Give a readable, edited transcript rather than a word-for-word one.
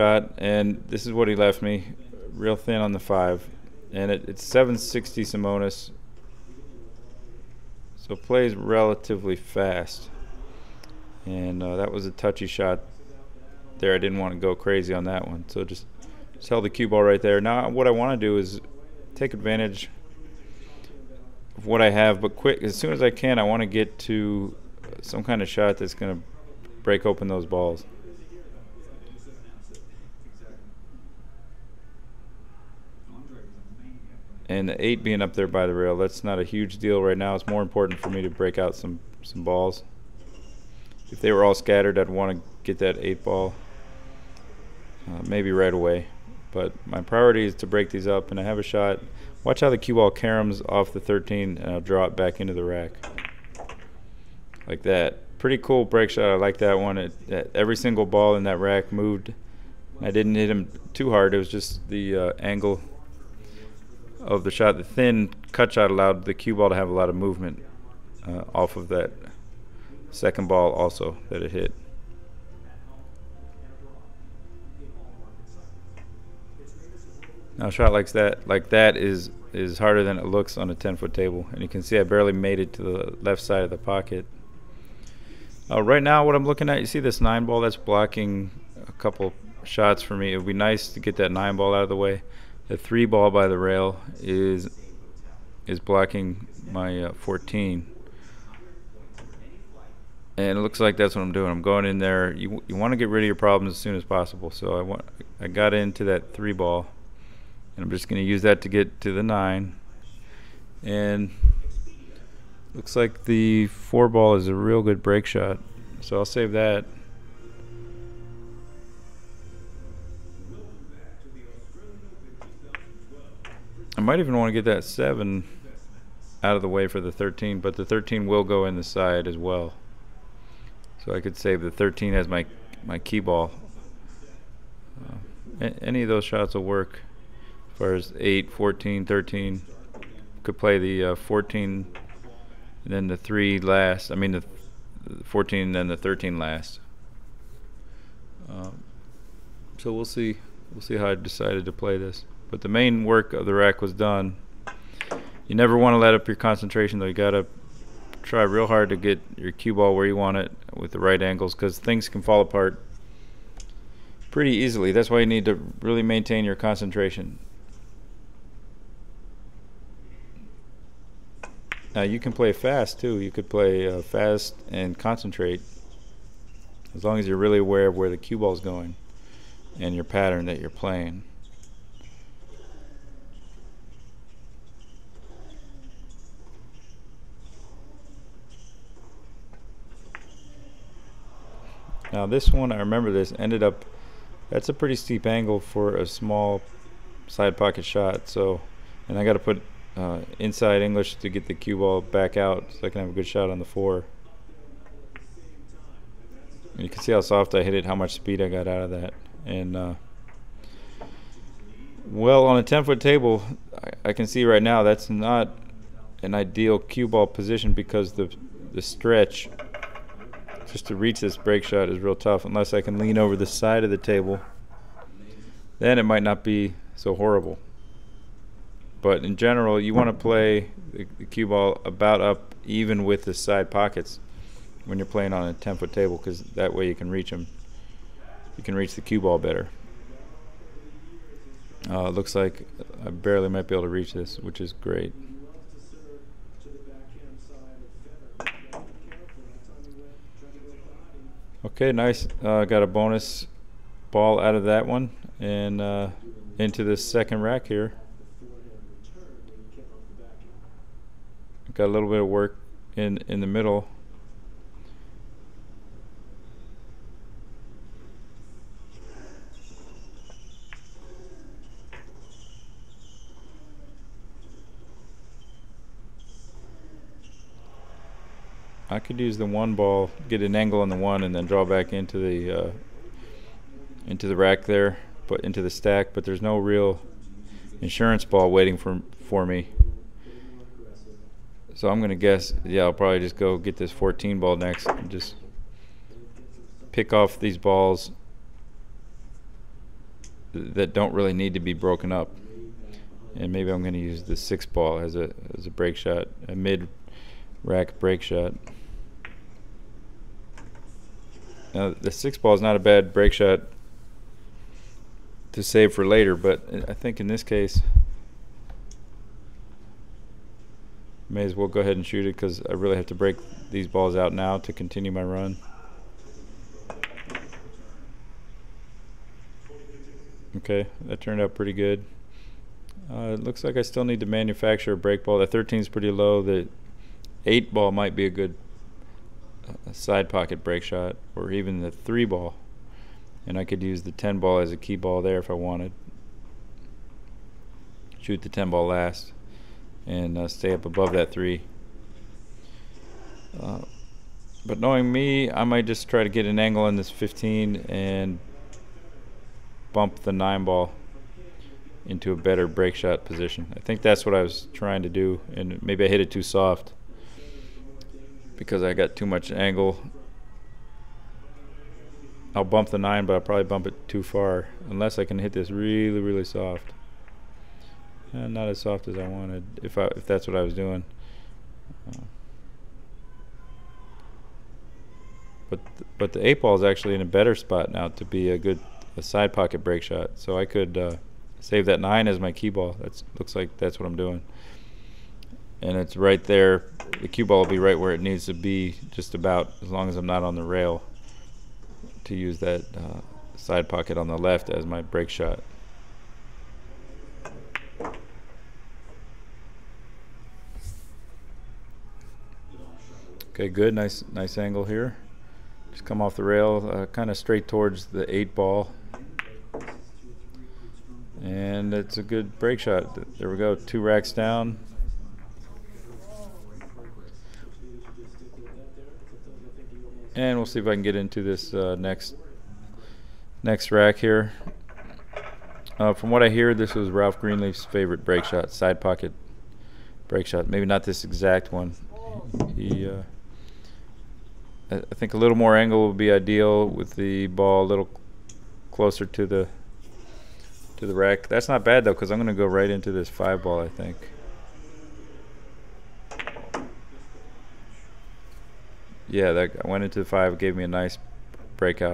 shot, and this is what he left me, real thin on the 5, and it's 760 Simonis, so plays relatively fast, and that was a touchy shot there. I didn't want to go crazy on that one, so just held the cue ball right there. Now what I want to do is take advantage of what I have, but quick, as soon as I can, I want to get to some kind of shot that's going to break open those balls. And the 8 being up there by the rail, that's not a huge deal right now. It's more important for me to break out some balls. If they were all scattered, I'd want to get that 8 ball maybe right away. But my priority is to break these up, and I have a shot. Watch how the cue ball caroms off the 13, and I'll draw it back into the rack. Like that. Pretty cool break shot. I like that one. Every single ball in that rack moved. I didn't hit him too hard. It was just the angle of the shot. The thin cut shot allowed the cue ball to have a lot of movement off of that second ball also that it hit. Now a shot like that is harder than it looks on a 10-foot table, and you can see I barely made it to the left side of the pocket. Right now what I'm looking at, you see this 9 ball that's blocking a couple shots for me. It would be nice to get that 9 ball out of the way. The 3 ball by the rail is blocking my 14, and it looks like that's what I'm doing. I'm going in there. You want to get rid of your problems as soon as possible. So I got into that 3 ball, and I'm just going to use that to get to the 9. And looks like the 4 ball is a real good break shot, so I'll save that. I might even want to get that 7 out of the way for the 13, but the 13 will go in the side as well. So I could save the 13 as my key ball. Any of those shots will work. As far as 8, 14, 13. Could play the 14 and then the 3 last. I mean the 14 and then the 13 last. So we'll see. We'll see how I decided to play this. But the main work of the rack was done. You never want to let up your concentration, though. You gotta try real hard to get your cue ball where you want it with the right angles, because things can fall apart pretty easily. That's why you need to really maintain your concentration. Now you can play fast too. You could play fast and concentrate, as long as you're really aware of where the cue ball is going and your pattern that you're playing. Now this one, I remember this, ended up, that's a pretty steep angle for a small side pocket shot. So, and I got to put inside English to get the cue ball back out so I can have a good shot on the 4. And you can see how soft I hit it, how much speed I got out of that. And well, on a 10-foot table, I can see right now that's not an ideal cue ball position, because the stretch just to reach this break shot is real tough. Unless I can lean over the side of the table, then it might not be so horrible. But in general, you want to play the cue ball about up even with the side pockets when you're playing on a 10-foot table, because that way you can reach them. You can reach the cue ball better. It looks like I barely might be able to reach this, which is great. Okay, nice. Got a bonus ball out of that one, and into this second rack here. Got a little bit of work in the middle. I could use the 1 ball, get an angle on the 1, and then draw back into the rack there, but into the stack. But there's no real insurance ball waiting for me. So I'm gonna guess, yeah, I'll probably just go get this 14 ball next and just pick off these balls that don't really need to be broken up. And maybe I'm going to use the 6 ball as a break shot, a mid rack break shot. Now the 6 ball is not a bad break shot to save for later, but I think in this case may as well go ahead and shoot it, because I really have to break these balls out now to continue my run. Okay, that turned out pretty good. It looks like I still need to manufacture a break ball. The 13 is pretty low. The 8 ball might be a good side pocket break shot, or even the 3 ball. And I could use the 10 ball as a key ball there if I wanted. Shoot the 10 ball last and stay up above that 3. But knowing me, I might just try to get an angle on this 15 and bump the 9 ball into a better break shot position. I think that's what I was trying to do, and maybe I hit it too soft because I got too much angle. I'll bump the 9, but I'll probably bump it too far unless I can hit this really, really soft. Not as soft as I wanted, if that's what I was doing. But the 8 ball is actually in a better spot now to be a side pocket break shot. So I could save that 9 as my key ball. Looks like that's what I'm doing. And it's right there. The cue ball will be right where it needs to be, just about, as long as I'm not on the rail, to use that side pocket on the left as my break shot. Okay, good, nice angle here. Just come off the rail, kind of straight towards the 8 ball. And it's a good break shot. There we go, 2 racks down. And we'll see if I can get into this next rack here. From what I hear, this was Ralph Greenleaf's favorite break shot, side pocket break shot. Maybe not this exact one. I think a little more angle would be ideal, with the ball a little closer to the rack. That's not bad though, because I'm going to go right into this 5 ball, I think. Yeah, I went into the 5, gave me a nice breakout.